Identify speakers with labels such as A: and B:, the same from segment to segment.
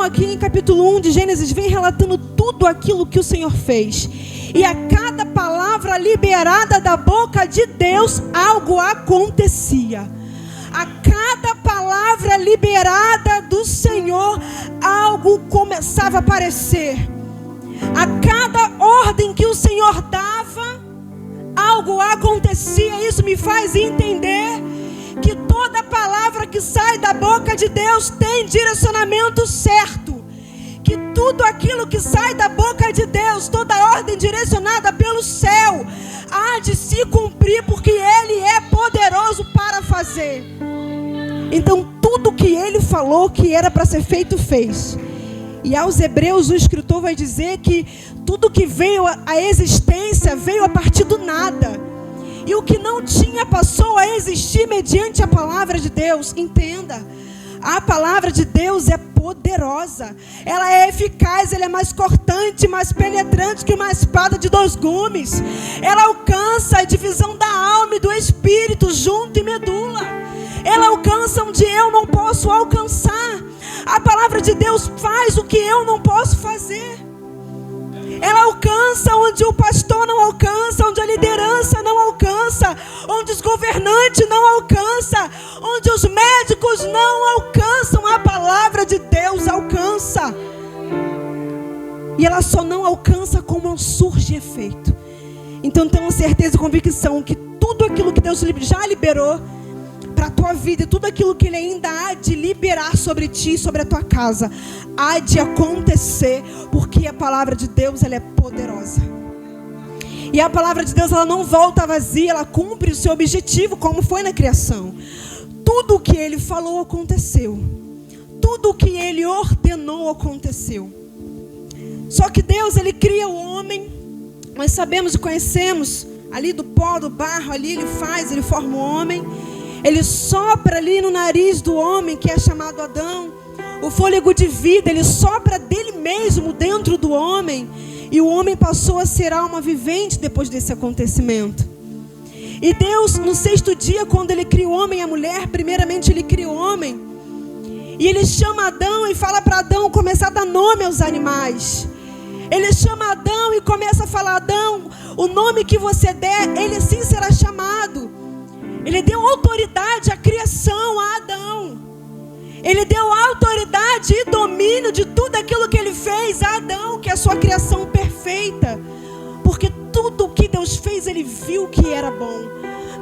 A: Adão, aqui em capítulo 1 de Gênesis, vem relatando tudo aquilo que o Senhor fez. E a cada palavra liberada da boca de Deus, algo acontecia. A cada palavra liberada do Senhor, algo começava a aparecer. A cada ordem que o Senhor dava, algo acontecia. Isso me faz entender que toda palavra que sai da boca de Deus tem direcionamento certo. Que tudo aquilo que sai da boca de Deus, toda ordem direcionada pelo céu, há de se cumprir, porque Ele é poderoso para fazer. Então tudo que Ele falou que era para ser feito, fez. E aos Hebreus o escritor vai dizer que tudo que veio à existência veio a partir do nada. E o que não tinha passou a existir mediante a palavra de Deus. Entenda, a palavra de Deus é poderosa, ela é eficaz, ela é mais cortante, mais penetrante que uma espada de 2 gumes. Ela alcança a divisão da alma e do espírito, junto e medula. Ela alcança onde eu não posso alcançar. A palavra de Deus faz o que eu não posso fazer. Ela alcança onde o pastor não alcança, onde a liderança não alcança, onde os governantes não alcançam, onde os médicos não alcançam. A palavra de Deus alcança. E ela só não alcança como surge efeito. Então tenho certeza e convicção que tudo aquilo que Deus já liberou para a tua vida, e tudo aquilo que Ele ainda há de liberar sobre ti, sobre a tua casa, há de acontecer, porque a palavra de Deus, ela é poderosa. E a palavra de Deus, ela não volta vazia, ela cumpre o seu objetivo, como foi na criação. Tudo o que Ele falou aconteceu. Tudo o que Ele ordenou aconteceu. Só que Deus, Ele cria o homem. Nós sabemos e conhecemos, ali do pó, do barro, ali Ele forma o homem. Ele sopra ali no nariz do homem, que é chamado Adão, o fôlego de vida. Ele sopra dele mesmo dentro do homem. E o homem passou a ser alma vivente depois desse acontecimento. E Deus, no 6º dia, quando Ele cria o homem e a mulher, primeiramente Ele cria o homem. E Ele chama Adão e fala para Adão começar a dar nome aos animais. Ele chama Adão e começa a falar: Adão, o nome que você der, ele sim será chamado. Ele deu autoridade à criação a Adão. Ele deu autoridade e domínio de tudo aquilo que Ele fez a Adão, que é a sua criação perfeita. Porque tudo o que Deus fez, Ele viu que era bom.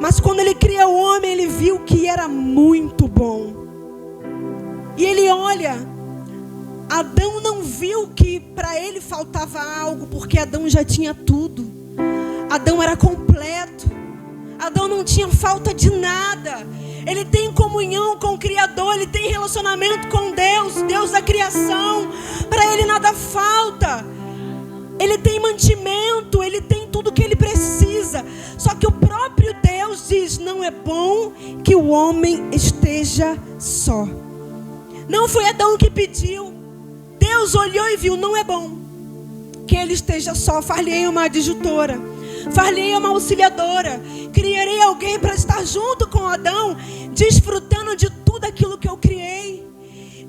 A: Mas quando Ele cria o homem, Ele viu que era muito bom. E Ele olha, Adão não viu que para ele faltava algo, porque Adão já tinha tudo. Adão era completo. Adão não tinha falta de nada. Ele tem comunhão com o Criador, ele tem relacionamento com Deus, Deus da criação. Para ele nada falta. Ele tem mantimento, ele tem tudo que ele precisa. Só que o próprio Deus diz: não é bom que o homem esteja só. Não foi Adão que pediu. Deus olhou e viu: não é bom que ele esteja só. Far-lhe-ei uma adjutora, far-lhe-ei uma auxiliadora, criarei alguém para estar junto com Adão, desfrutando de tudo aquilo que eu criei,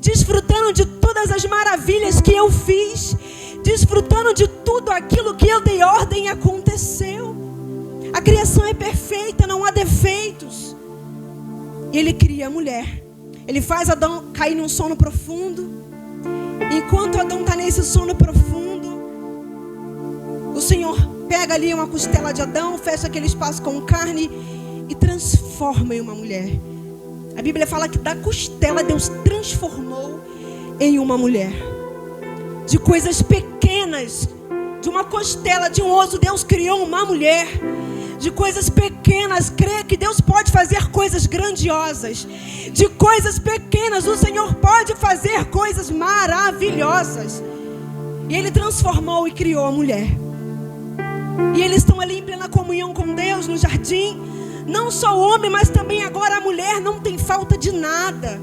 A: desfrutando de todas as maravilhas que eu fiz, desfrutando de tudo aquilo que eu dei ordem e aconteceu. A criação é perfeita, não há defeitos. E Ele cria a mulher. Ele faz Adão cair num sono profundo. Enquanto Adão está nesse sono profundo, o Senhor pega ali uma costela de Adão, fecha aquele espaço com carne e transforma em uma mulher. A Bíblia fala que da costela Deus transformou em uma mulher. De coisas pequenas, de uma costela, de um osso, Deus criou uma mulher. De coisas pequenas, crê que Deus pode fazer coisas grandiosas. De coisas pequenas, o Senhor pode fazer coisas maravilhosas. E Ele transformou e criou a mulher. E eles estão ali em plena comunhão com Deus no jardim. Não só o homem, mas também agora a mulher não tem falta de nada.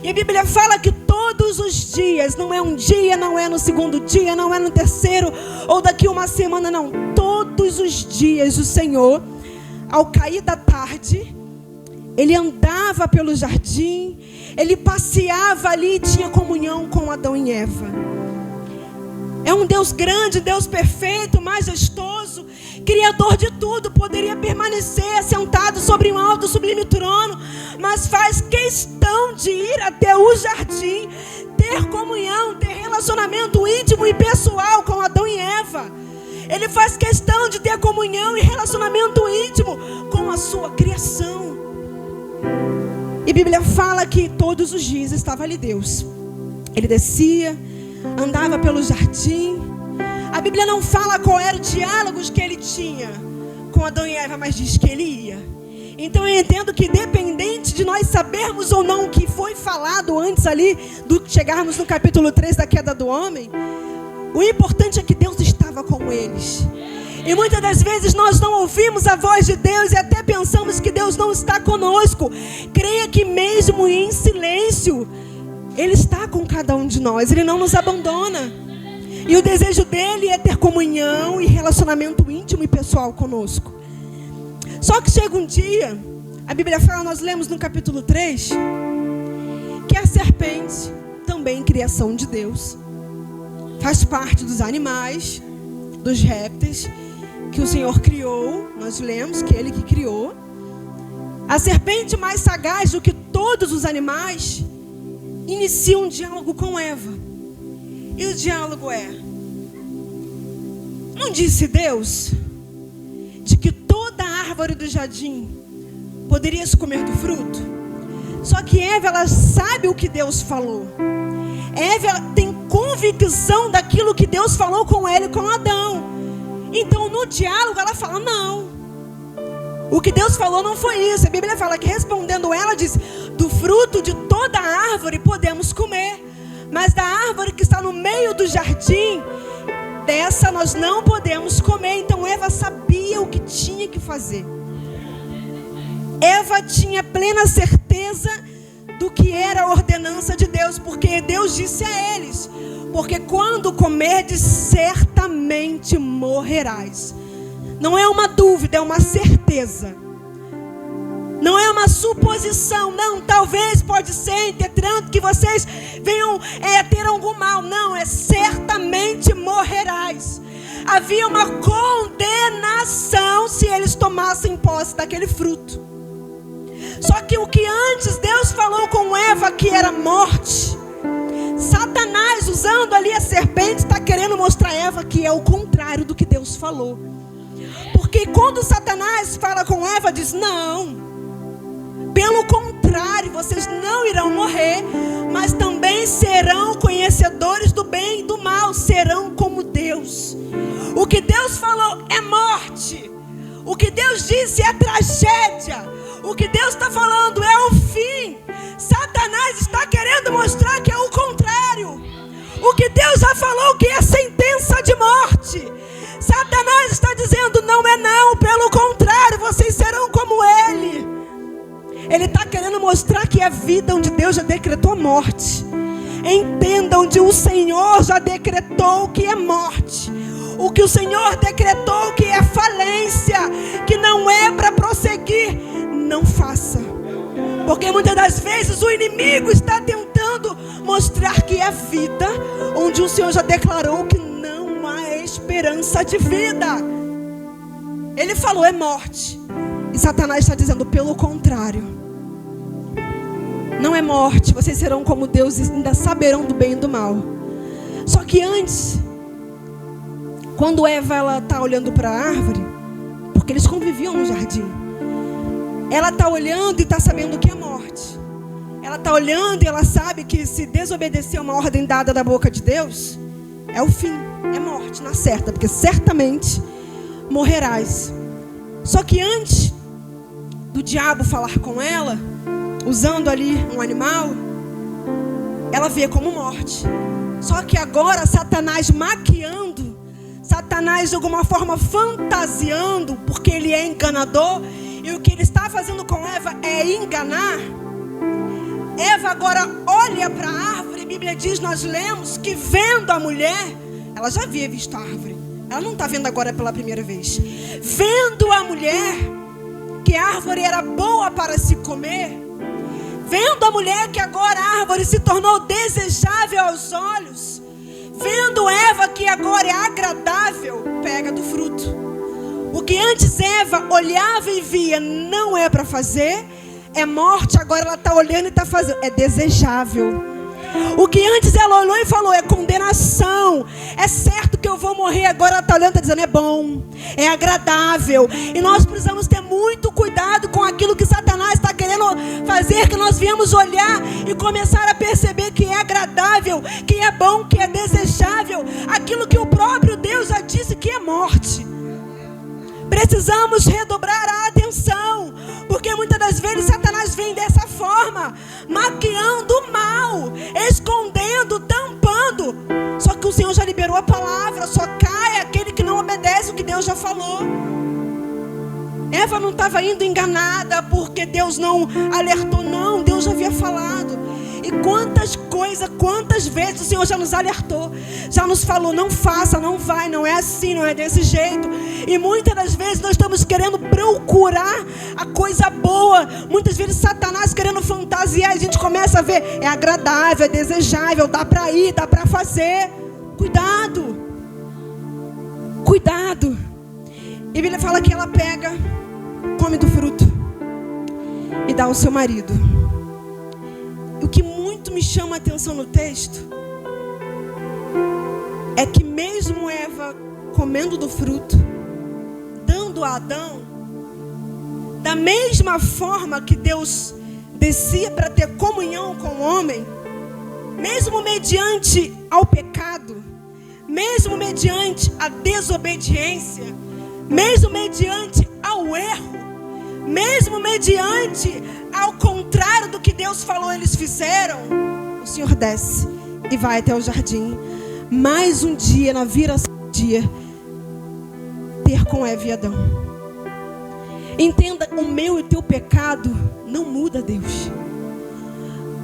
A: E a Bíblia fala que todos os dias, não é um dia, não é no segundo dia, não é no terceiro, ou daqui uma semana, não. Todos os dias o Senhor, ao cair da tarde, Ele andava pelo jardim, Ele passeava ali e tinha comunhão com Adão e em Eva. É um Deus grande, Deus perfeito, majestoso, criador de tudo. Poderia permanecer sentado sobre um alto sublime trono, mas faz questão de ir até o jardim, ter comunhão, ter relacionamento íntimo e pessoal com Adão e Eva. Ele faz questão de ter comunhão e relacionamento íntimo com a sua criação. E a Bíblia fala que todos os dias estava ali Deus. Ele descia, andava pelo jardim. A Bíblia não fala qual era o diálogo que ele tinha com Adão e Eva, mas diz que ele ia. Então eu entendo que, independente de nós sabermos ou não o que foi falado antes ali, do chegarmos no capítulo 3 da queda do homem, o importante é que Deus estava com eles. E muitas das vezes nós não ouvimos a voz de Deus e até pensamos que Deus não está conosco. Creia que mesmo em silêncio, Ele está com cada um de nós. Ele não nos abandona. E o desejo dele é ter comunhão e relacionamento íntimo e pessoal conosco. Só que chega um dia, a Bíblia fala, nós lemos no capítulo 3, que a serpente, também criação de Deus, faz parte dos animais, dos répteis, que o Senhor criou. Nós lemos que Ele que criou. A serpente, mais sagaz do que todos os animais, inicia um diálogo com Eva. E o diálogo é: não disse Deus de que toda árvore do jardim poderia se comer do fruto? Só que Eva, ela sabe o que Deus falou. Eva, ela tem convicção daquilo que Deus falou com ela e com Adão. Então no diálogo ela fala: não, o que Deus falou não foi isso. A Bíblia fala que, respondendo ela, diz: do fruto de toda árvore podemos comer, mas da árvore que está no meio do jardim, dessa nós não podemos comer. Então Eva sabia o que tinha que fazer. Eva tinha plena certeza do que era a ordenança de Deus, porque Deus disse a eles: porque quando comerdes, certamente morrerás. Não é uma dúvida, é uma certeza. Não é uma suposição. Não, talvez, pode ser, entretanto, que vocês venham ter algum mal. Não, é certamente morrerás. Havia uma condenação se eles tomassem posse daquele fruto. Só que o que antes Deus falou com Eva, que era morte, Satanás, usando ali a serpente, está querendo mostrar a Eva que é o contrário do que Deus falou. Porque quando Satanás fala com Eva, diz: não, pelo contrário, vocês não irão morrer, mas também serão conhecedores do bem e do mal, serão como Deus. O que Deus falou é morte. O que Deus disse é tragédia. O que Deus está falando é o fim. Satanás está querendo mostrar que é o contrário. O que Deus já falou que é sentença de morte, Satanás está dizendo: não é não, pelo contrário, vocês serão como Ele. Ele está querendo mostrar que a vida onde Deus já decretou a morte. Entenda, onde o Senhor já decretou que é morte. O que o Senhor decretou que é falência, que não é para prosseguir, não faça. Porque muitas das vezes o inimigo está tentando mostrar que é vida, onde o Senhor já declarou que não há esperança de vida. Ele falou é morte. E Satanás está dizendo pelo contrário. Não é morte, vocês serão como Deus e ainda saberão do bem e do mal. Só que antes, quando Eva está olhando para a árvore, porque eles conviviam no jardim, ela está olhando e está sabendo o que é morte. Ela está olhando e ela sabe que se desobedecer uma ordem dada da boca de Deus, é o fim, é morte, na certa, porque certamente morrerás. Só que antes do diabo falar com ela, usando ali um animal, ela vê como morte. Só que agora Satanás maquiando, Satanás de alguma forma fantasiando, porque ele é enganador, e o que ele está fazendo com Eva é enganar. Eva agora olha para a árvore, a Bíblia diz, nós lemos, que vendo a mulher, ela já havia visto a árvore, ela não está vendo agora pela primeira vez. Vendo a mulher, que a árvore era boa para se comer, Vendo a mulher que agora a árvore se tornou desejável aos olhos, vendo Eva que agora é agradável, pega do fruto. O que antes Eva olhava e via, não é para fazer, é morte. Agora ela está olhando e está fazendo, é desejável. O que antes ela olhou e falou, é condenação, é certo que eu vou morrer. Agora ela está olhando e está dizendo, é bom, é agradável. E nós precisamos ter muito cuidado com aquilo que Satanás está querendo fazer, que nós viemos olhar e começar a perceber que é agradável, que é bom, que é desejável, aquilo que o próprio Deus já disse que é morte. Precisamos redobrar a atenção, porque muitas das vezes Satanás vem dessa forma, maquiando o mal, escondendo, tampando. Só que o Senhor já liberou a palavra, só cai aquele que não obedece o que Deus já falou. Eva não estava indo enganada porque Deus não alertou, não, Deus já havia falado. E quantas coisas, quantas vezes o Senhor já nos alertou, já nos falou, não faça, não vai, não é assim, não é desse jeito. E muitas das vezes nós estamos querendo procurar a coisa boa, muitas vezes Satanás querendo fantasiar, a gente começa a ver, é agradável, é desejável, dá para ir, dá para fazer. Cuidado, cuidado. E a Bíblia fala que ela pega, come do fruto e dá ao seu marido. O que muito me chama a atenção no texto é que mesmo Eva comendo do fruto, dando a Adão, da mesma forma que Deus descia para ter comunhão com o homem, mesmo mediante ao pecado, mesmo mediante a desobediência, mesmo mediante ao erro, mesmo mediante ao contrário do que Deus falou, eles fizeram. O Senhor desce e vai até o jardim. Mais um dia, na viração do dia, ter com Eva e Adão. Entenda, o meu e o teu pecado não muda Deus.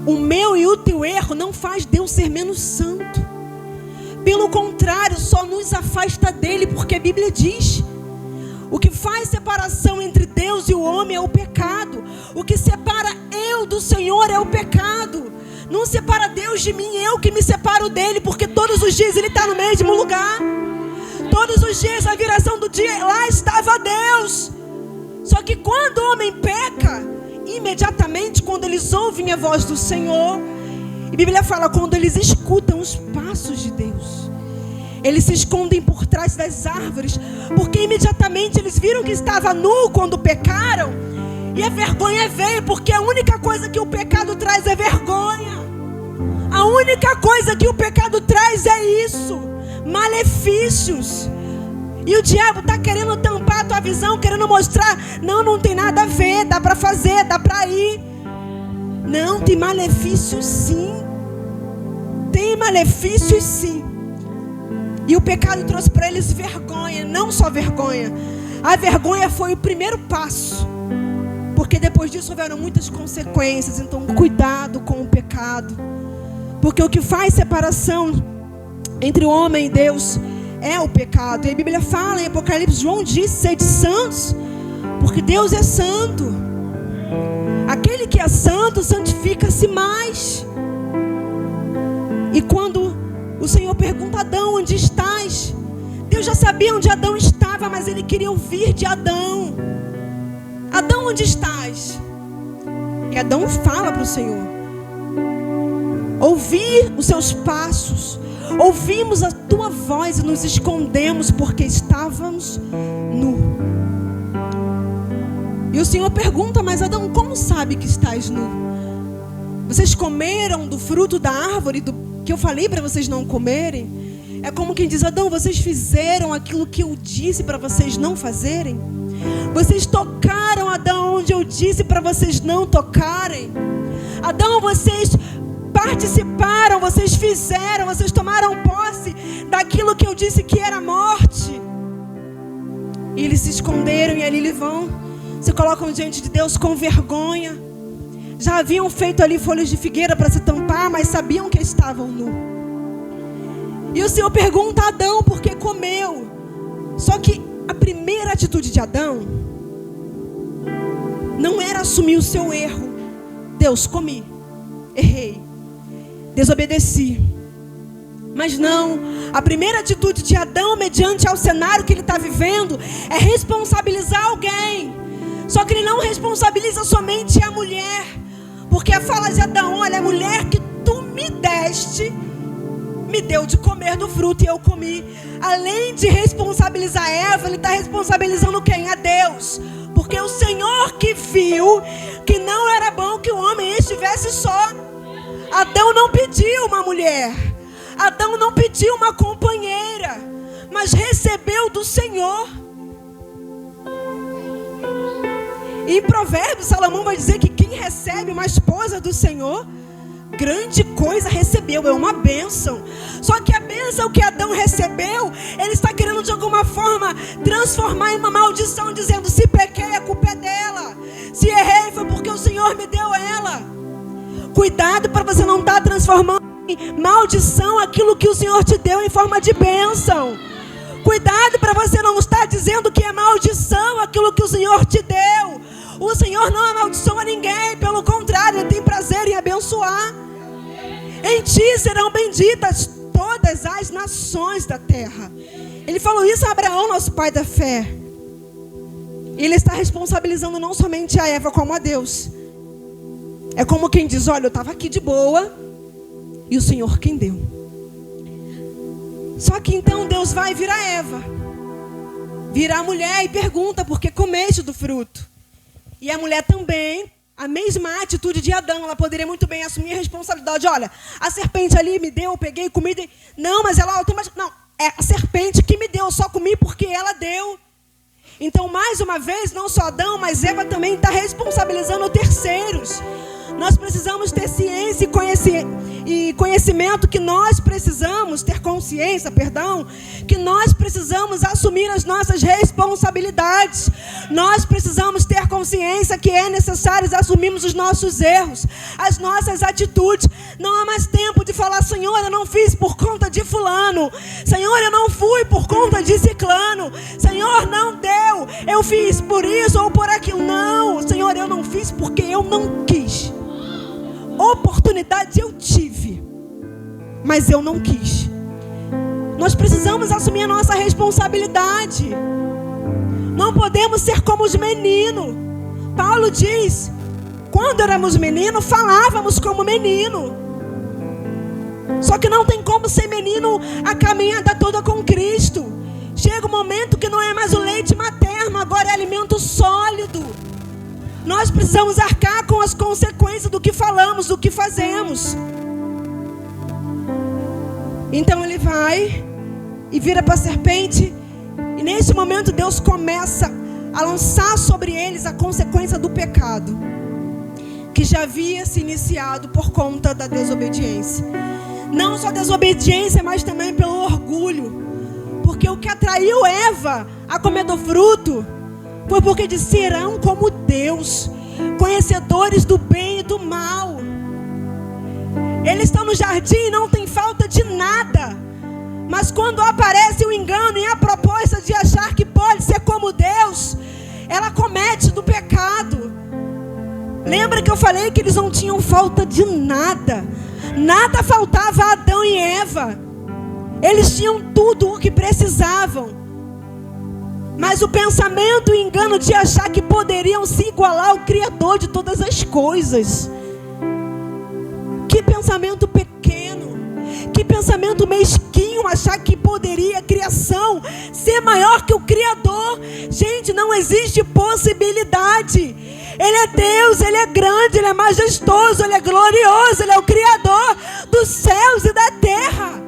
A: O meu e o teu erro não faz Deus ser menos santo. Pelo contrário, só nos afasta dele, porque a Bíblia diz: o que faz separação entre Deus e o homem é o pecado. O que separa eu do Senhor é o pecado. Não separa Deus de mim, eu que me separo dele, porque todos os dias ele está no mesmo lugar. Todos os dias, na viração do dia, lá estava Deus. Só que quando o homem peca, imediatamente quando eles ouvem a voz do Senhor, a Bíblia fala, quando eles escutam os passos de Deus, eles se escondem por trás das árvores, porque imediatamente eles viram que estava nu quando pecaram, e a vergonha veio, porque a única coisa que o pecado traz é vergonha. A única coisa que o pecado traz é isso, malefícios. E o diabo está querendo tampar a tua visão, querendo mostrar, não tem nada a ver, dá para fazer, dá para ir. Não, tem malefícios sim. Tem malefícios sim. E o pecado trouxe para eles vergonha, não só vergonha. A vergonha foi o primeiro passo, porque depois disso houveram muitas consequências. Então cuidado com o pecado, porque o que faz separação entre o homem e Deus é o pecado. E a Bíblia fala em Apocalipse, João diz, sede santos, porque Deus é santo. Aquele que é santo santifica-se mais. E quando o Senhor pergunta a Adão, onde estás? Deus já sabia onde Adão estava, mas ele queria ouvir de Adão. Adão, onde estás? E Adão fala para o Senhor. Ouvir os seus passos. Ouvimos a tua voz e nos escondemos porque estávamos nu. E o Senhor pergunta, mas Adão, como sabe que estás nu? Vocês comeram do fruto da árvore que eu falei para vocês não comerem? É como quem diz, Adão, vocês fizeram aquilo que eu disse para vocês não fazerem? Vocês tocaram, Adão, onde eu disse para vocês não tocarem? Adão, vocês participaram, vocês fizeram, vocês tomaram posse daquilo que eu disse que era morte. E eles se esconderam e ali eles vão, se colocam diante de Deus com vergonha. Já haviam feito ali folhas de figueira para se tampar, mas sabiam que estavam nu. E o Senhor pergunta a Adão por que comeu. Só que a primeira atitude de Adão não era assumir o seu erro. Deus, comi, errei, desobedeci. Mas não, a primeira atitude de Adão, mediante ao cenário que ele está vivendo, é responsabilizar alguém. Só que ele não responsabiliza somente a mulher, porque a fala de Adão: olha, a mulher que tu me deste, me deu de comer do fruto e eu comi. Além de responsabilizar Eva, ele está responsabilizando quem? A Deus. Porque o Senhor que viu que não era bom que o homem estivesse só. Adão não pediu uma mulher, Adão não pediu uma companheira, mas recebeu do Senhor. E em Provérbios, Salomão vai dizer que quem recebe uma esposa do Senhor, grande coisa recebeu, é uma bênção. Só que a bênção que Adão recebeu, ele está querendo de alguma forma transformar em uma maldição, dizendo: se pequei, a culpa é dela, se errei foi porque o Senhor me deu ela. Cuidado para você não estar transformando em maldição aquilo que o Senhor te deu em forma de bênção. Cuidado para você não estar dizendo que é maldição aquilo que o Senhor te deu. O Senhor não amaldiçoa ninguém, pelo contrário, Ele tem prazer em abençoar. Em ti serão benditas todas as nações da terra. Ele falou isso a Abraão, nosso pai da fé. Ele está responsabilizando não somente a Eva, como a Deus. É como quem diz: olha, eu estava aqui de boa e o Senhor quem deu. Só que então Deus vai virar Eva, vira a mulher e pergunta: por que comeste do fruto? E a mulher também, a mesma atitude de Adão, ela poderia muito bem assumir a responsabilidade. Olha, a serpente ali me deu, eu peguei, comi. Não, mas ela automaticamente... Não, é a serpente que me deu, eu só comi porque ela deu. Então, mais uma vez, não só Adão, mas Eva também está responsabilizando terceiros. Nós precisamos ter ciência e conhecimento que nós precisamos, ter consciência, que nós precisamos assumir as nossas responsabilidades. Nós precisamos ter consciência que é necessário assumirmos os nossos erros, as nossas atitudes. Não há mais tempo de falar: Senhor, eu não fiz por conta de fulano. Senhor, eu não fui por conta de ciclano. Senhor, não deu, eu fiz por isso ou por aquilo. Não, Senhor, eu não fiz porque eu não quis. Oportunidade eu tive, mas eu não quis. Nós precisamos assumir a nossa responsabilidade. Não podemos ser como os meninos. Paulo diz: quando éramos meninos, falávamos como menino. Só que não tem como ser menino a caminhada toda com Cristo. Chega um momento que não é mais o leite materno, agora é alimento sólido. Nós precisamos arcar com as consequências do que falamos, do que fazemos. Então ele vai e vira para a serpente. E nesse momento Deus começa a lançar sobre eles a consequência do pecado, que já havia se iniciado por conta da desobediência. Não só desobediência, mas também pelo orgulho. Porque o que atraiu Eva a comer do fruto foi porque disse: serão como Deus, conhecedores do bem e do mal. Eles estão no jardim e não tem falta de nada. Mas quando aparece o engano e a proposta de achar que pode ser como Deus, ela comete do pecado. Lembra que eu falei que eles não tinham falta de nada? Nada faltava a Adão e Eva. Eles tinham tudo o que precisavam. Mas o pensamento e o engano de achar que poderiam se igualar ao Criador de todas as coisas. Que pensamento pequeno. Que pensamento mesquinho, achar que poderia a criação ser maior que o Criador. Gente, não existe possibilidade. Ele é Deus, Ele é grande, Ele é majestoso, Ele é glorioso, Ele é o Criador dos céus e da terra.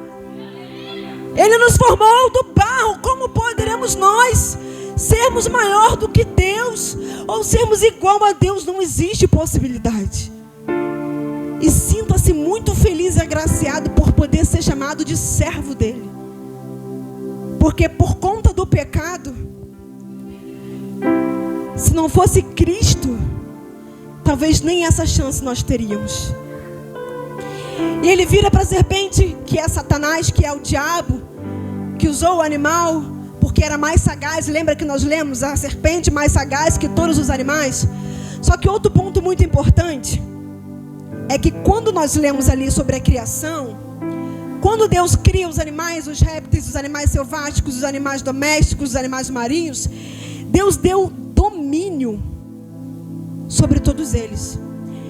A: Ele nos formou do barro. Como poderemos nós sermos maior do que Deus? Ou sermos igual a Deus? Não existe possibilidade. E sinta-se muito feliz e agraciado por poder ser chamado de servo dele. Porque por conta do pecado, se não fosse Cristo, talvez nem essa chance nós teríamos. E ele vira para a serpente, que é Satanás, que é o diabo, que usou o animal porque era mais sagaz. Lembra que nós lemos a serpente mais sagaz que todos os animais? Só que outro ponto muito importante é que quando nós lemos ali sobre a criação, quando Deus cria os animais, os répteis, os animais selváticos, os animais domésticos, os animais marinhos, Deus deu domínio sobre todos eles.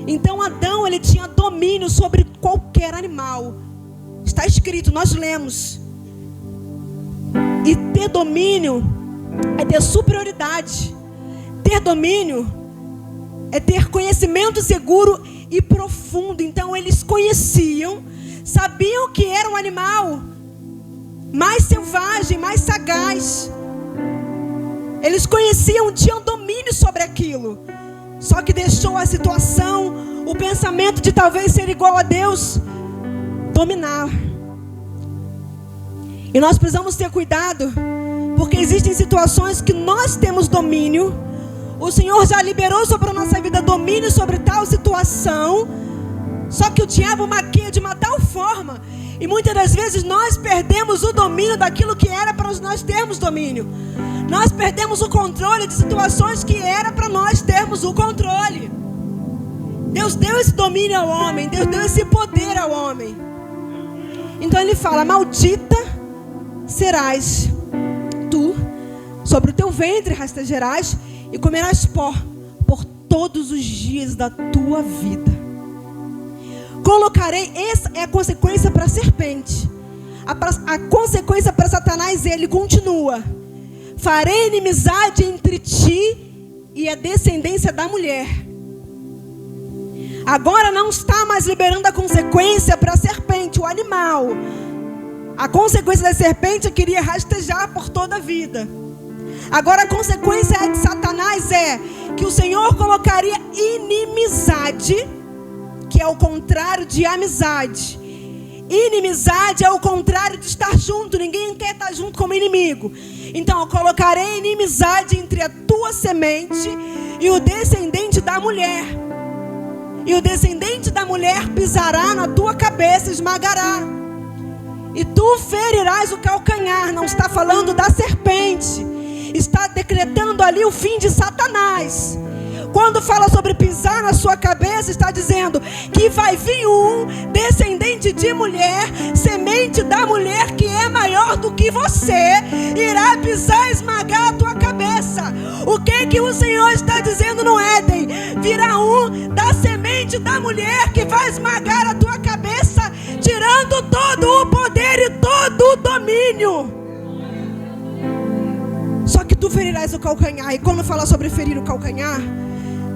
A: Então Adão, ele tinha domínio sobre qualquer animal. Está escrito, nós lemos. E ter domínio é ter superioridade. Ter domínio é ter conhecimento seguro e profundo. Então eles conheciam, sabiam que era um animal mais selvagem, mais sagaz. Eles conheciam, tinham domínio sobre aquilo. Só que deixou a situação, o pensamento de talvez ser igual a Deus, dominar. E nós precisamos ter cuidado, porque existem situações que nós temos domínio. O Senhor já liberou sobre a nossa vida domínio sobre tal situação. Só que o diabo maquia de uma tal forma, e muitas das vezes nós perdemos o domínio daquilo que era para nós termos domínio. Nós perdemos o controle de situações que era para nós termos o controle. Deus deu esse domínio ao homem, Deus deu esse poder ao homem. Então ele fala: maldita serás tu, sobre o teu ventre rastejarás e comerás pó por todos os dias da tua vida. Colocarei, essa é a consequência para a serpente. A consequência para Satanás, ele continua: farei inimizade entre ti e a descendência da mulher. Agora não está mais liberando a consequência para a serpente, o animal. A consequência da serpente queria rastejar por toda a vida. Agora a consequência de Satanás é que o Senhor colocaria inimizade, que é o contrário de amizade. Inimizade é o contrário de estar junto. Ninguém quer estar junto como inimigo. Então eu colocarei inimizade entre a tua semente e o descendente da mulher. E o descendente da mulher pisará na tua cabeça, esmagará. E tu ferirás o calcanhar. Não está falando da serpente. Está decretando ali o fim de Satanás. Quando fala sobre pisar na sua cabeça, está dizendo que vai vir um descendente de mulher, semente da mulher que é maior do que você, irá pisar e esmagar a tua cabeça. O que o Senhor está dizendo no Éden? Virá um da semente da mulher que vai esmagar a tua cabeça, tirando todo o poder e todo o domínio. Só que tu ferirás o calcanhar. E quando fala sobre ferir o calcanhar,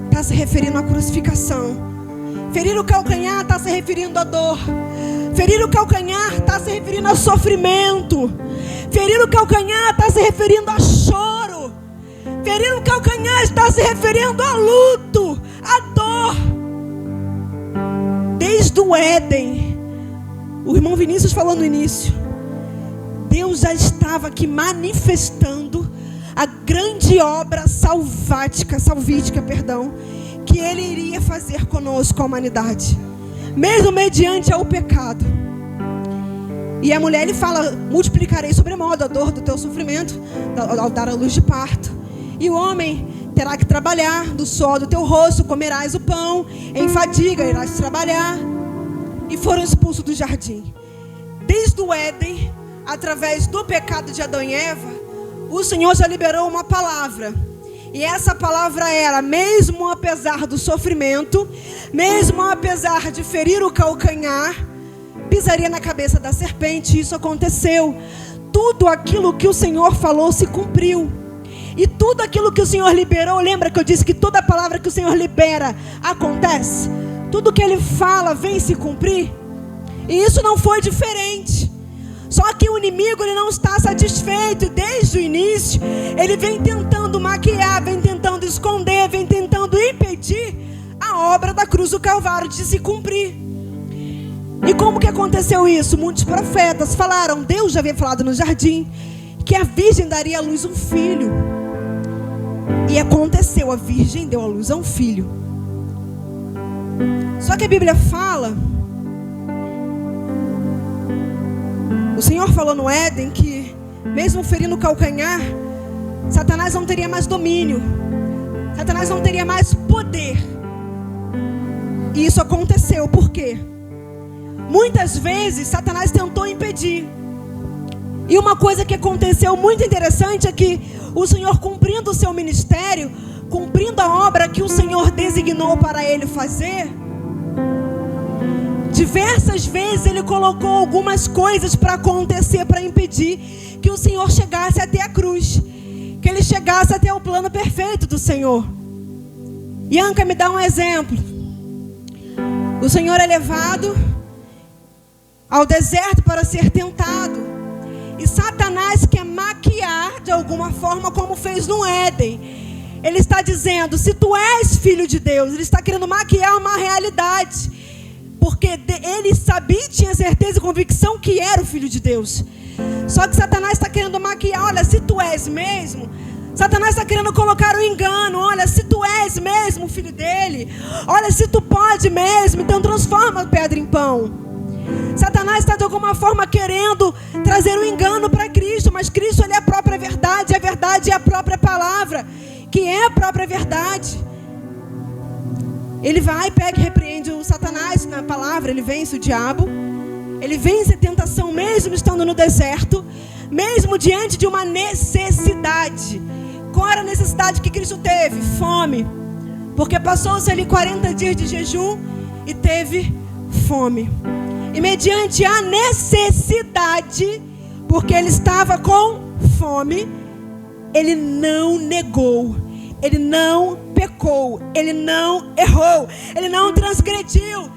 A: está se referindo à crucificação. Ferir o calcanhar está se referindo à dor. Ferir o calcanhar está se referindo ao sofrimento. Ferir o calcanhar está se referindo a choro. Ferir o calcanhar está se referindo a luto, a dor. Desde o Éden, o irmão Vinícius falou no início, Deus já estava aqui manifestando a grande obra salvítica, que Ele iria fazer conosco, a humanidade, mesmo mediante ao pecado. E a mulher, Ele fala: multiplicarei sobremodo a dor do teu sofrimento, ao dar a luz de parto. E o homem terá que trabalhar, do suor do teu rosto comerás o pão, em fadiga irás trabalhar. E foram expulsos do jardim. Desde o Éden, através do pecado de Adão e Eva, o Senhor já liberou uma palavra. E essa palavra era: mesmo apesar do sofrimento, mesmo apesar de ferir o calcanhar, pisaria na cabeça da serpente. Isso aconteceu. Tudo aquilo que o Senhor falou se cumpriu. E tudo aquilo que o Senhor liberou, lembra que eu disse que toda palavra que o Senhor libera acontece? Tudo que Ele fala vem se cumprir. E isso não foi diferente. Só que o inimigo, ele não está satisfeito. Desde o início ele vem tentando maquiar, vem tentando esconder, vem tentando impedir a obra da cruz do Calvário de se cumprir. E como que aconteceu isso? Muitos profetas falaram, Deus já havia falado no jardim, que a virgem daria à luz um filho. E aconteceu, a virgem deu à luz a um filho. Só que a Bíblia fala, o Senhor falou no Éden que, mesmo ferindo o calcanhar, Satanás não teria mais domínio. Satanás não teria mais poder. E isso aconteceu, por quê? Muitas vezes Satanás tentou impedir. E uma coisa que aconteceu muito interessante é que o Senhor, cumprindo o seu ministério, cumprindo a obra que o Senhor designou para ele fazer, diversas vezes ele colocou algumas coisas para acontecer, para impedir que o Senhor chegasse até a cruz, que ele chegasse até o plano perfeito do Senhor. Ianca, me dá um exemplo. O Senhor é levado ao deserto para ser tentado. E Satanás quer maquiar de alguma forma, como fez no Éden. Ele está dizendo, se tu és filho de Deus, ele está querendo maquiar uma realidade. Porque ele sabia, tinha certeza e convicção que era o filho de Deus. Só que Satanás está querendo maquiar, olha, se tu és mesmo. Satanás está querendo colocar um engano, olha, se tu és mesmo o filho dele. Olha, se tu pode mesmo, então transforma a pedra em pão. Satanás está de alguma forma querendo trazer um engano para Cristo, mas Cristo, ele é a própria verdade, a verdade é a própria palavra, que é a própria verdade. Ele vai, pega e repreende o Satanás na palavra, ele vence o diabo, ele vence a tentação mesmo estando no deserto, mesmo diante de uma necessidade. Qual era a necessidade que Cristo teve? Fome, porque passou-se ali 40 dias de jejum e teve fome. E mediante a necessidade, porque ele estava com fome, ele não negou, ele não pecou, ele não errou, ele não transgrediu.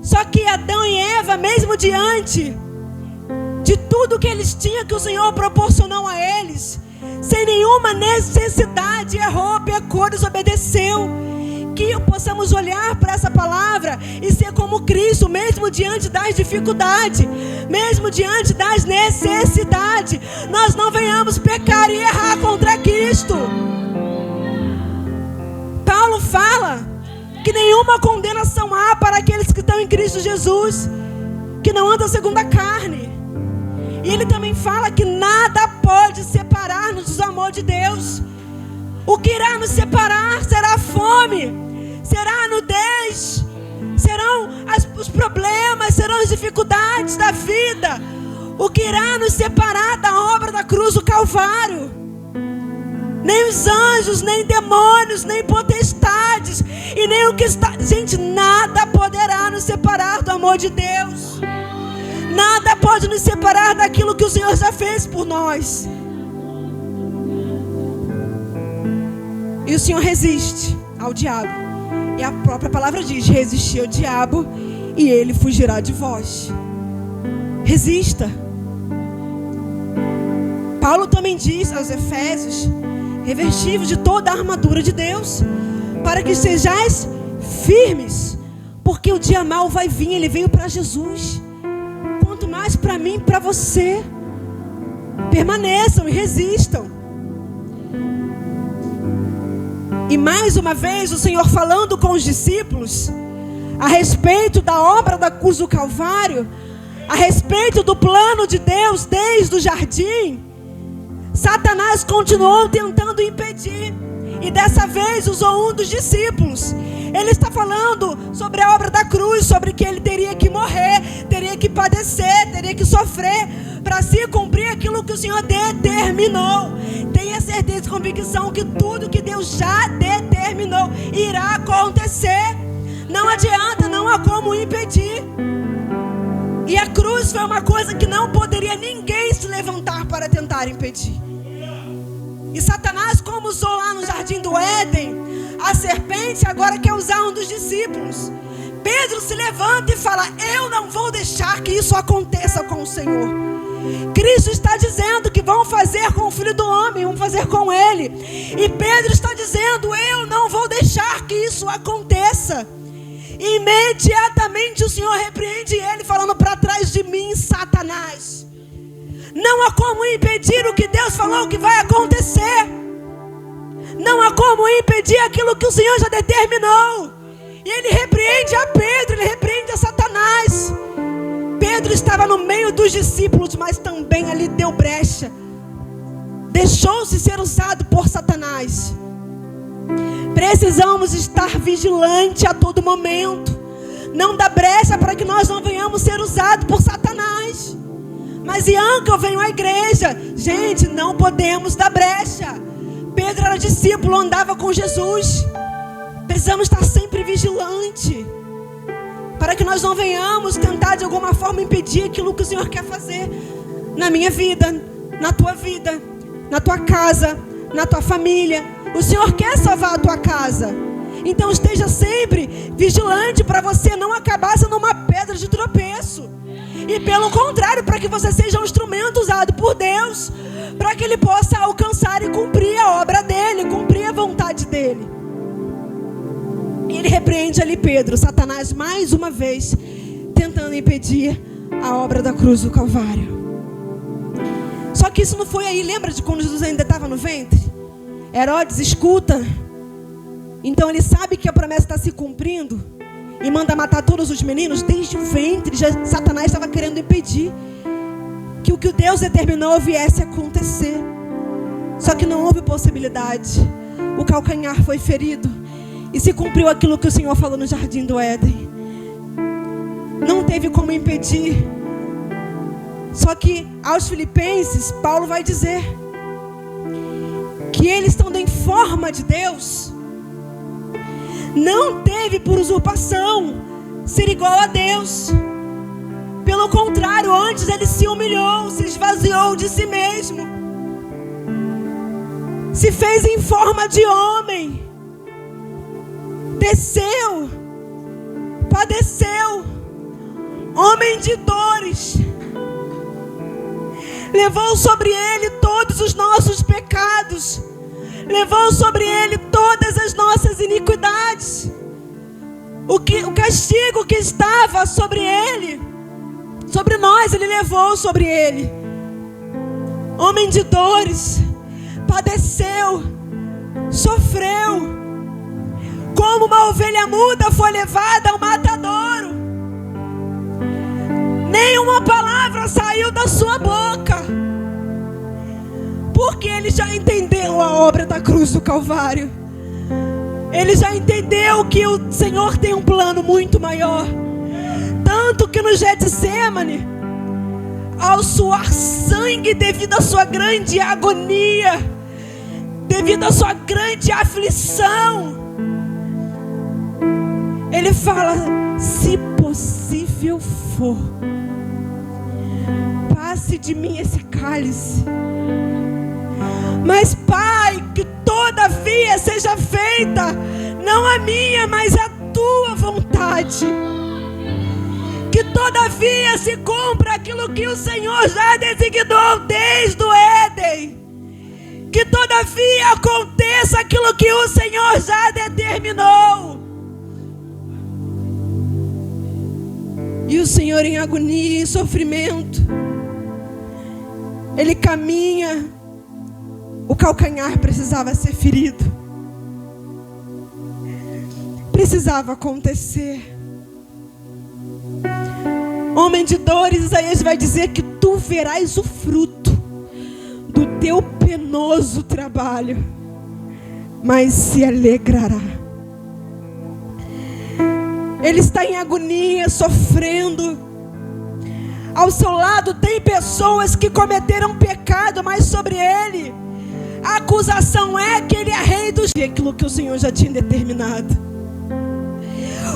A: Só que Adão e Eva, mesmo diante de tudo que eles tinham, que o Senhor proporcionou a eles, sem nenhuma necessidade, errou, pecou, desobedeceu. Que possamos olhar para essa palavra e ser como Cristo, mesmo diante das dificuldades, mesmo diante das necessidades, nós não venhamos pecar e errar contra Cristo. Paulo fala que nenhuma condenação há para aqueles que estão em Cristo Jesus, que não andam segundo a carne. E ele também fala que nada pode separar-nos do amor de Deus. O que irá nos separar será a fome, será a nudez, serão os problemas, serão as dificuldades da vida. O que irá nos separar da obra da cruz do Calvário? Nem os anjos, nem demônios, nem potestades, e nem o que está... Gente, nada poderá nos separar do amor de Deus. Nada pode nos separar daquilo que o Senhor já fez por nós. E o Senhor resiste ao diabo. E a própria palavra diz, resistir ao diabo e ele fugirá de vós. Resista. Paulo também diz aos Efésios, revestivos de toda a armadura de Deus, para que sejais firmes, porque o dia mau vai vir, ele veio para Jesus. Quanto mais para mim e para você. Permaneçam e resistam. E mais uma vez o Senhor falando com os discípulos a respeito da obra da cruz do Calvário, a respeito do plano de Deus desde o jardim. Satanás continuou tentando impedir, e dessa vez usou um dos discípulos. Ele está falando sobre a obra da cruz, sobre que ele teria que morrer, teria que padecer, teria que sofrer para se cumprir aquilo que o Senhor determinou. Tenha certeza e convicção que tudo que Deus já determinou irá acontecer. Não adianta, não há como impedir. E a cruz foi uma coisa que não poderia ninguém se levantar para tentar impedir. E Satanás, como usou lá no jardim do Éden a serpente, agora quer usar um dos discípulos. Pedro se levanta e fala: eu não vou deixar que isso aconteça com o Senhor. Cristo está dizendo que vão fazer com o Filho do Homem, vão fazer com Ele. E Pedro está dizendo: eu não vou deixar que isso aconteça. Imediatamente o Senhor repreende ele, falando: para trás de mim, Satanás. Não há como impedir o que Deus falou que vai acontecer. Não há como impedir aquilo que o Senhor já determinou. E ele repreende a Pedro, ele repreende a Satanás. Pedro estava no meio dos discípulos, mas também ali deu brecha. Deixou-se ser usado por Satanás. Precisamos estar vigilantes a todo momento. Não dá brecha para que nós não venhamos ser usados por Satanás. Mas Ianca, eu venho à igreja. Gente, não podemos dar brecha. Pedro era discípulo, andava com Jesus. Precisamos estar sempre vigilante, para que nós não venhamos tentar de alguma forma impedir aquilo que o Senhor quer fazer na minha vida, na tua vida, na tua casa, na tua família. O Senhor quer salvar a tua casa. Então esteja sempre vigilante para você não acabar sendo uma pedra de tropeço. E pelo contrário, para que você seja um instrumento usado por Deus, para que Ele possa alcançar e cumprir a obra dEle, cumprir a vontade dEle. E Ele repreende ali Pedro, Satanás mais uma vez tentando impedir a obra da cruz do Calvário. Só que isso não foi aí. Lembra de quando Jesus ainda estava no ventre? Herodes escuta. Então ele sabe que a promessa está se cumprindo e manda matar todos os meninos. Desde o ventre Satanás estava querendo impedir que o Deus determinou viesse a acontecer. Só que não houve possibilidade. O calcanhar foi ferido e se cumpriu aquilo que o Senhor falou no jardim do Éden. Não teve como impedir. Só que aos Filipenses, Paulo vai dizer que ele, estando em forma de Deus, não teve por usurpação ser igual a Deus. Pelo contrário, antes ele se humilhou, se esvaziou de si mesmo, se fez em forma de homem, desceu, padeceu, homem de dores, levou sobre ele todos os nossos pecados, levou sobre ele todas as nossas iniquidades. O castigo que estava sobre ele, sobre nós, ele levou sobre ele. Homem de dores, padeceu, sofreu, como uma ovelha muda foi levada ao matadouro. Nenhuma palavra saiu da sua boca, porque ele já entendeu a obra da cruz do Calvário. Ele já entendeu que o Senhor tem um plano muito maior. Tanto que no Getsemane, ao suar sangue devido à sua grande agonia, devido à sua grande aflição, ele fala: se possível for, passe de mim esse cálice. Mas Pai, que todavia seja feita, não a minha, mas a tua vontade. Que todavia se cumpra aquilo que o Senhor já designou desde o Éden. Que todavia aconteça aquilo que o Senhor já determinou. E o Senhor, em agonia e sofrimento, ele caminha. O calcanhar precisava ser ferido, precisava acontecer. Homem de dores, Isaías vai dizer que tu verás o fruto do teu penoso trabalho, mas se alegrará. Ele está em agonia, sofrendo. Ao seu lado tem pessoas que cometeram pecado, mas sobre ele a acusação é que ele é rei dos reis, aquilo que o Senhor já tinha determinado.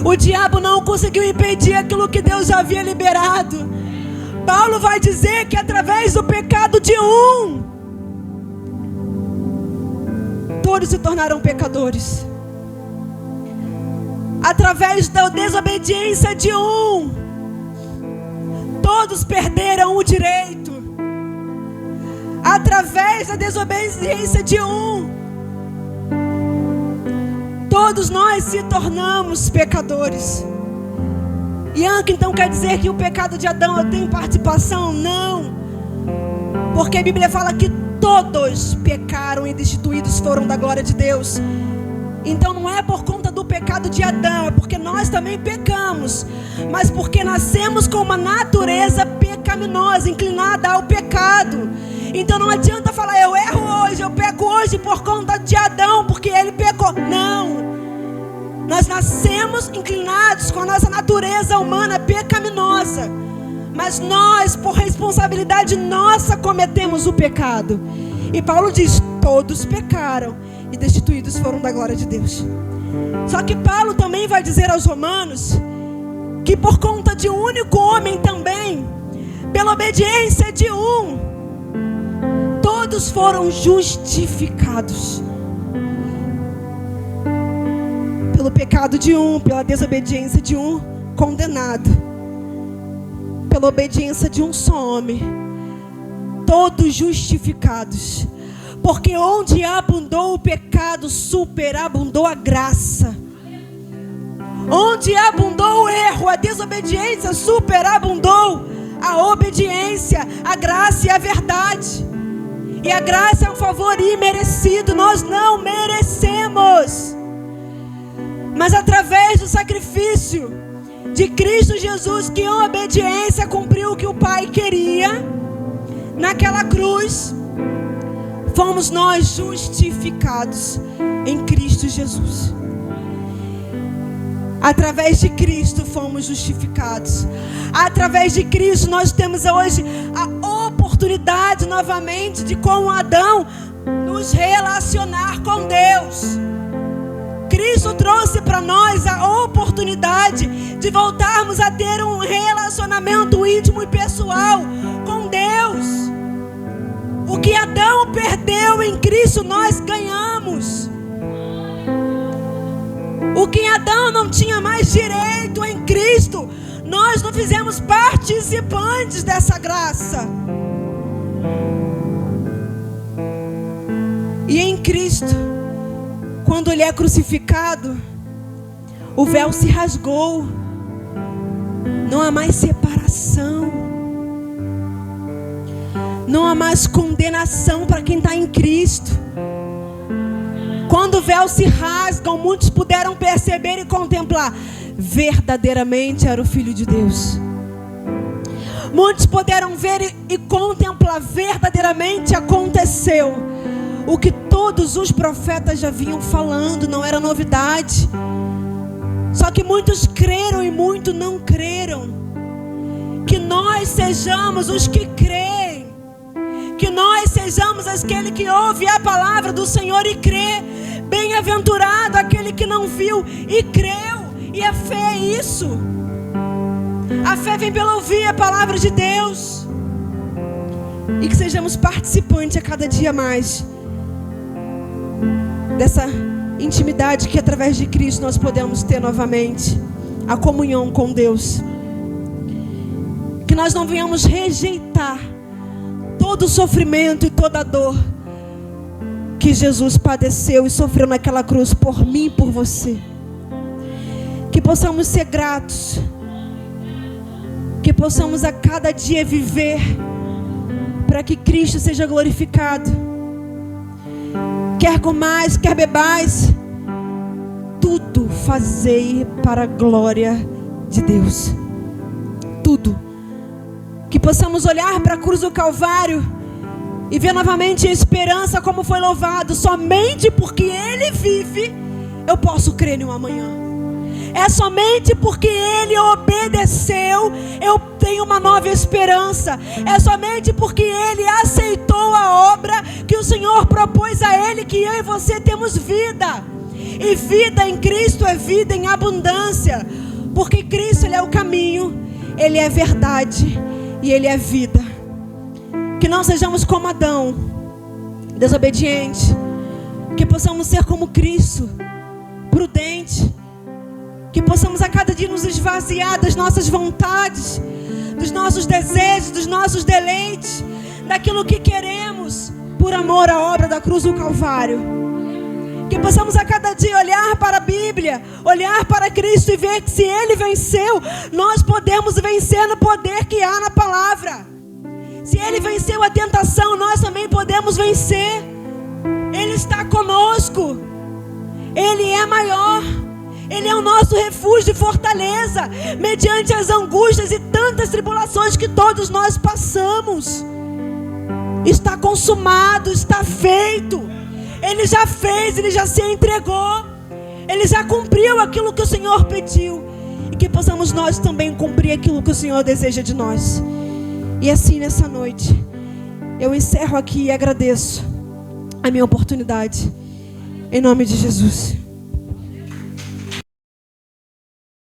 A: O diabo não conseguiu impedir aquilo que Deus já havia liberado. Paulo vai dizer que através do pecado de um, todos se tornaram pecadores. Através da desobediência de um, todos perderam o direito. Através da desobediência de um, todos nós se tornamos pecadores. Ianca, então quer dizer que o pecado de Adão eu tenho participação? Não, porque a Bíblia fala que todos pecaram e destituídos foram da glória de Deus. Então não é por conta do pecado de Adão, é porque nós também pecamos, mas porque nascemos com uma natureza pecaminosa, inclinada ao pecado. Então não adianta falar: eu erro hoje, eu peco hoje por conta de Adão, porque ele pecou. Não, Nós nascemos inclinados com a nossa natureza humana pecaminosa. Mas nós, por responsabilidade nossa, cometemos o pecado. E Paulo diz: todos pecaram e destituídos foram da glória de Deus. Só que Paulo também vai dizer aos romanos que por conta de um único homem também, pela obediência de um, todos foram justificados. Pelo pecado de um, pela desobediência de um, condenado. Pela obediência de um só homem, todos justificados. Porque onde abundou o pecado, superabundou a graça. Onde abundou o erro, a desobediência, superabundou a obediência, a graça e a verdade. E a graça é um favor imerecido, nós não merecemos. Mas através do sacrifício de Cristo Jesus, que em obediência cumpriu o que o Pai queria, naquela cruz, fomos nós justificados em Cristo Jesus. Através de Cristo fomos justificados. Através de Cristo nós temos hoje a oportunidade novamente de, como Adão, nos relacionar com Deus. Cristo trouxe para nós a oportunidade de voltarmos a ter um relacionamento íntimo e pessoal com Deus. O que Adão perdeu em Cristo, nós ganhamos. O que Adão não tinha mais direito em Cristo, nós nos fizemos participantes dessa graça. E em Cristo, quando Ele é crucificado, o véu se rasgou. Não há mais separação. Não há mais condenação para quem está em Cristo. Quando o véu se rasga, muitos puderam perceber e contemplar. Verdadeiramente era o Filho de Deus. Muitos puderam ver e contemplar. Verdadeiramente aconteceu o que todos os profetas já vinham falando, não era novidade. Só que muitos creram e muitos não creram. Que nós sejamos os que creem. Que nós sejamos aquele que ouve a palavra do Senhor e crê. Bem-aventurado aquele que não viu e creu. E a fé é isso. A fé vem pelo ouvir a palavra de Deus. E que sejamos participantes a cada dia mais dessa intimidade que através de Cristo nós podemos ter novamente. A comunhão com Deus. Que nós não venhamos rejeitar todo o sofrimento e toda a dor que Jesus padeceu e sofreu naquela cruz por mim e por você. Que possamos ser gratos. Que possamos a cada dia viver para que Cristo seja glorificado. Quer comais, quer bebais, tudo fazei para a glória de Deus. Tudo. Que possamos olhar para a cruz do Calvário e ver novamente a esperança como foi louvado. Somente porque Ele vive, eu posso crer no amanhã. É somente porque Ele obedeceu, eu tenho uma nova esperança. É somente porque Ele aceitou a obra que o Senhor propôs a Ele, que eu e você temos vida. E vida em Cristo é vida em abundância. Porque Cristo, Ele é o caminho, Ele é a verdade e Ele é a vida. Que não sejamos como Adão, desobediente. Que possamos ser como Cristo, prudente. Que possamos a cada dia nos esvaziar das nossas vontades, dos nossos desejos, dos nossos deleites, daquilo que queremos, por amor à obra da cruz do Calvário. Que possamos a cada dia olhar para a Bíblia, olhar para Cristo e ver que se Ele venceu, nós podemos vencer no poder que há na palavra. Se Ele venceu a tentação, nós também podemos vencer. Ele está conosco. Ele é maior. Ele é o nosso refúgio e fortaleza, mediante as angústias e tantas tribulações que todos nós passamos. Está consumado, está feito. Ele já fez, Ele já se entregou. Ele já cumpriu aquilo que o Senhor pediu. E que possamos nós também cumprir aquilo que o Senhor deseja de nós. E assim, nessa noite, eu encerro aqui e agradeço a minha oportunidade. Em nome de Jesus.